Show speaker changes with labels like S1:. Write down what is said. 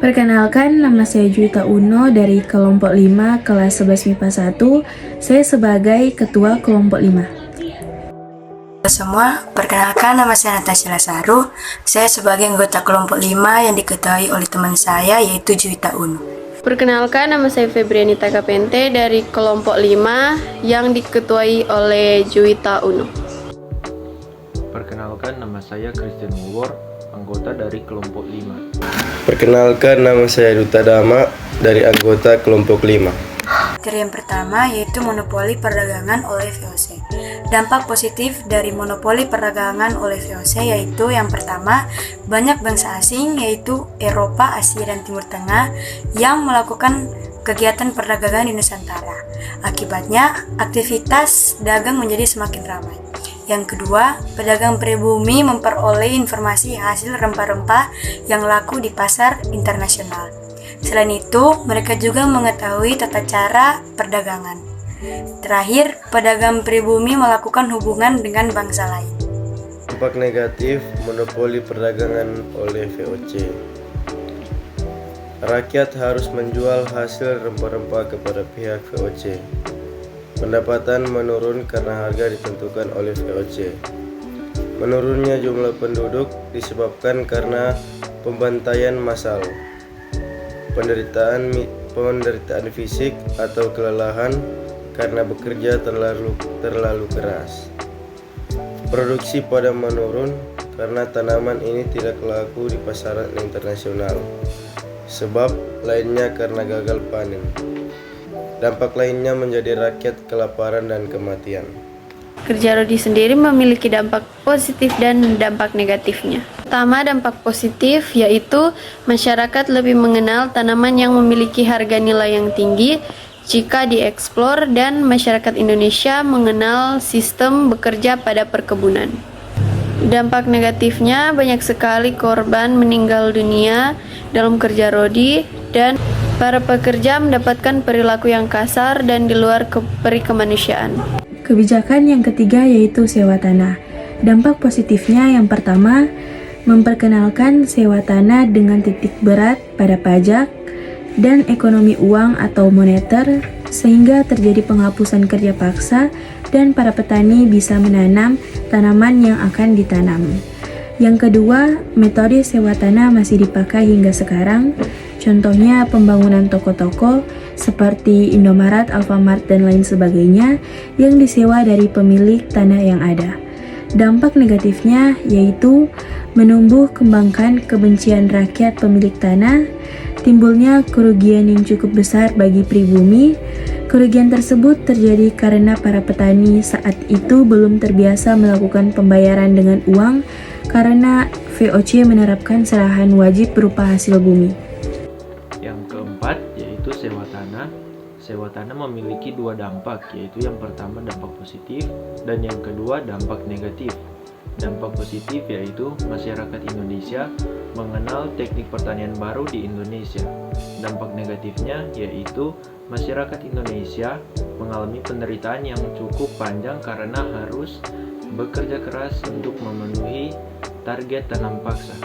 S1: Perkenalkan, nama saya Juwita Uno dari kelompok 5 kelas 11 MIPA 1. Saya sebagai ketua kelompok 5.
S2: Semua, perkenalkan nama saya Natasha Lasaru. Saya sebagai anggota kelompok 5 yang diketuai oleh teman saya yaitu Juwita Uno.
S3: Perkenalkan, nama saya Febrianita Kapente dari kelompok 5 yang diketuai oleh Juwita Uno.
S4: Perkenalkan, nama saya Christian Muwor, anggota dari kelompok 5.
S5: Perkenalkan, nama saya Duta Dama dari anggota kelompok 5.
S2: Materi yang pertama yaitu monopoli perdagangan oleh VOC. Dampak positif dari monopoli perdagangan oleh VOC yaitu yang pertama, banyak bangsa asing yaitu Eropa, Asia, dan Timur Tengah yang melakukan kegiatan perdagangan di Nusantara. Akibatnya, aktivitas dagang menjadi semakin ramai. Yang kedua, pedagang pribumi memperoleh informasi hasil rempah-rempah yang laku di pasar internasional. Selain itu, mereka juga mengetahui tata cara perdagangan. Terakhir, pedagang pribumi melakukan hubungan dengan bangsa lain.
S5: Dampak negatif monopoli perdagangan oleh VOC. Rakyat harus menjual hasil rempah-rempah kepada pihak VOC. Pendapatan menurun karena harga ditentukan oleh VOC. Menurunnya jumlah penduduk disebabkan karena pembantaian massal, penderitaan fisik atau kelelahan karena bekerja terlalu keras. Produksi padam menurun karena tanaman ini tidak laku di pasaran internasional. Sebab lainnya karena gagal panen. Dampak lainnya menjadi rakyat kelaparan dan kematian.
S3: Kerja Rodi sendiri memiliki dampak positif dan dampak negatifnya. Pertama, dampak positif yaitu masyarakat lebih mengenal tanaman yang memiliki harga nilai yang tinggi jika dieksplor, dan masyarakat Indonesia mengenal sistem bekerja pada perkebunan. Dampak negatifnya, banyak sekali korban meninggal dunia dalam kerja Rodi, dan para pekerja mendapatkan perilaku yang kasar dan di luar peri kemanusiaan.
S1: Kebijakan yang ketiga yaitu sewa tanah. Dampak positifnya yang pertama, memperkenalkan sewa tanah dengan titik berat pada pajak dan ekonomi uang atau moneter, sehingga terjadi penghapusan kerja paksa dan para petani bisa menanam tanaman yang akan ditanam. Yang kedua, metode sewa tanah masih dipakai hingga sekarang. Contohnya pembangunan toko-toko seperti Indomaret, Alfamart, dan lain sebagainya yang disewa dari pemilik tanah yang ada. Dampak negatifnya yaitu menumbuh kembangkan kebencian rakyat pemilik tanah, timbulnya kerugian yang cukup besar bagi pribumi. Kerugian tersebut terjadi karena para petani saat itu belum terbiasa melakukan pembayaran dengan uang karena VOC menerapkan serahan wajib berupa hasil bumi.
S4: Yang keempat yaitu sewa tanah. Sewa tanah memiliki dua dampak, yaitu yang pertama dampak positif dan yang kedua dampak negatif. Dampak positif yaitu masyarakat Indonesia mengenal teknik pertanian baru di Indonesia. Dampak negatifnya yaitu masyarakat Indonesia mengalami penderitaan yang cukup panjang karena harus bekerja keras untuk memenuhi target tanam paksa.